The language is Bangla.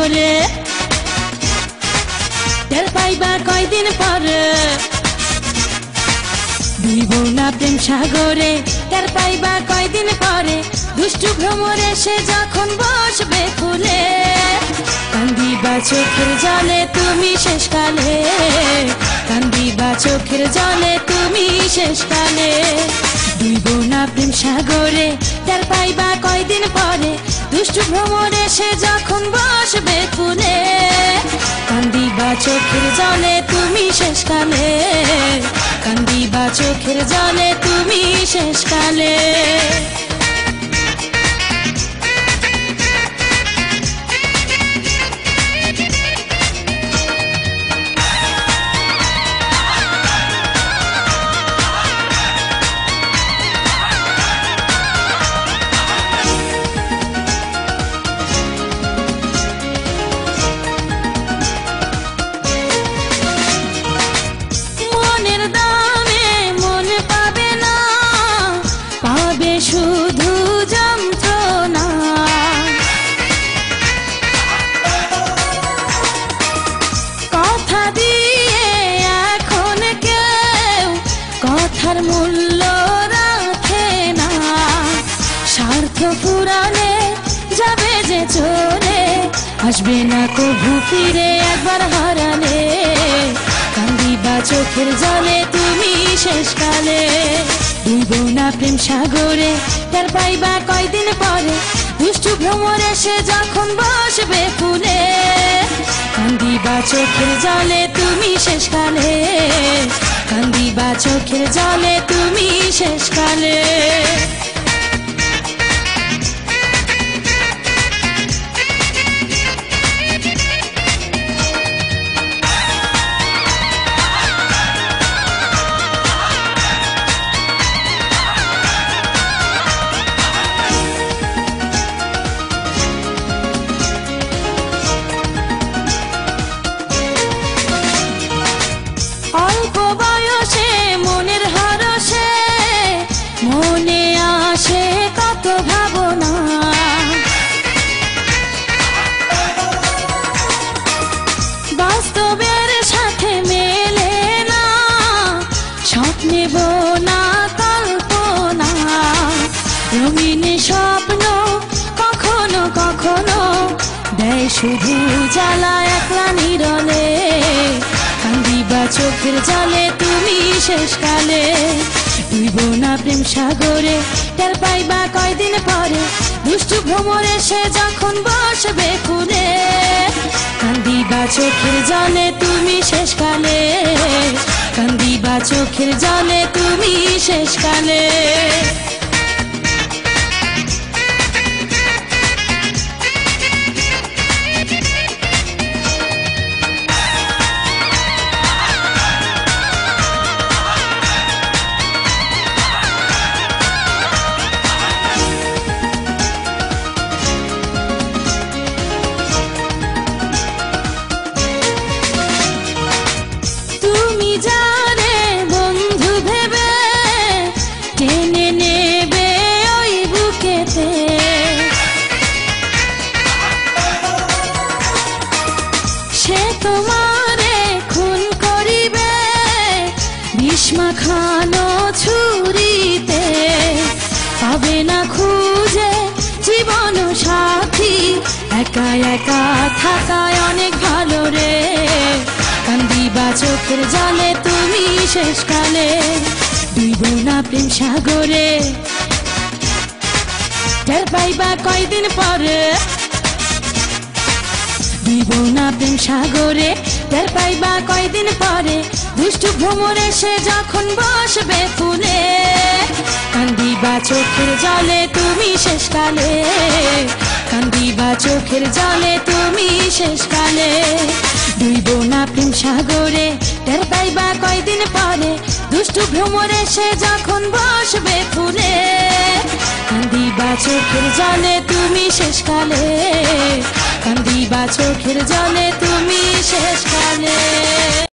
ভ্রমরে টের পাইবা কয়দিন পরে ডুইব না প্রেম সাগরে টের পাইবা কয়দিন পরে দুষ্টু ভ্রমরে সে যখন বসবে ফুলে কান্দিবা চোখের জলে তুমি শেষকালে কান্দিবা চোখের জলে তুমি শেষকালে ডুইব না প্রেম সাগরে টের পাইবা কয়দিন পরে দুষ্টু ভ্রমরে সে যখন বসবে ফুলে কান্দিবা চোখের জলে তুমি শেষকালে কান্দিবা চোখের জলে তুমি শেষকালে শুধু যন্ত্রণা কথা দিয়ে এখন কেউ কথার মূল্য রাখে না স্বার্থ পুরানে যাবে যে চলে আসবে না কভু ফিরে একবার হারালে কান্দিবা চোখের জলে তুমি শেষকালে ডুইব না প্রেম সাগরে টের পাইবা কয়দিন পরে দুষ্টু ভ্রমরে সে যখন বসবে ফুলে কান্দিবা চোখের জলে তুমি শেষকালে কান্দিবা চোখের জলে তুমি শেষকালে অল্প বয়সে মনের হরসে মনে আসে কত ভাবনা বাস্তবের সাথে মেলে না স্বপ্নে বোনা কল্পনা রঙিন স্বপ্ন কখনো কখনো দেয় শুধু জ্বালা একলা নিরলে কান্দিবা চোখের জলে তুমি শেষকালে ডুইব না প্রেম সাগরে টের পাইবা কয়দিন পরে দুষ্টু ভ্রমরে সে যখন বসবে ফুলে কান্দিবা চোখের জলে তুমি শেষকালে কান্দিবা চোখের জলে তুমি শেষকালে যারে বন্ধু ভেবে টেনে নেবে ওই বুকেতে সে তোমারে খুন করিবে বিষ মাখানো ছুরিতে পাবে না খুঁজে জীবন সাথী একা একা থাকায় অনেক ভালো রে কান্দিবা চোখের জলে তুমি শেষকালে ডুইব না প্রেম সাগরে টের পাইবা কয়দিন পরে ডুইব না প্রেম সাগরে টের পাইবা কয়দিন পরে দুষ্টু ভ্রমরে সে যখন বসবে ফুলে কান্দিবা চোখের জলে তুমি শেষকালে কান্দিবা চোখের জলে তুমি শেষকালে ডুইব না প্রেম সাগরে টের পাইবা কয়দিন পরে দুষ্টু ভ্রমরে সে যখন বসবে ফুলে কান্দিবা চোখের জলে তুমি শেষকালে কান্দিবা চোখের জলে তুমি শেষকালে।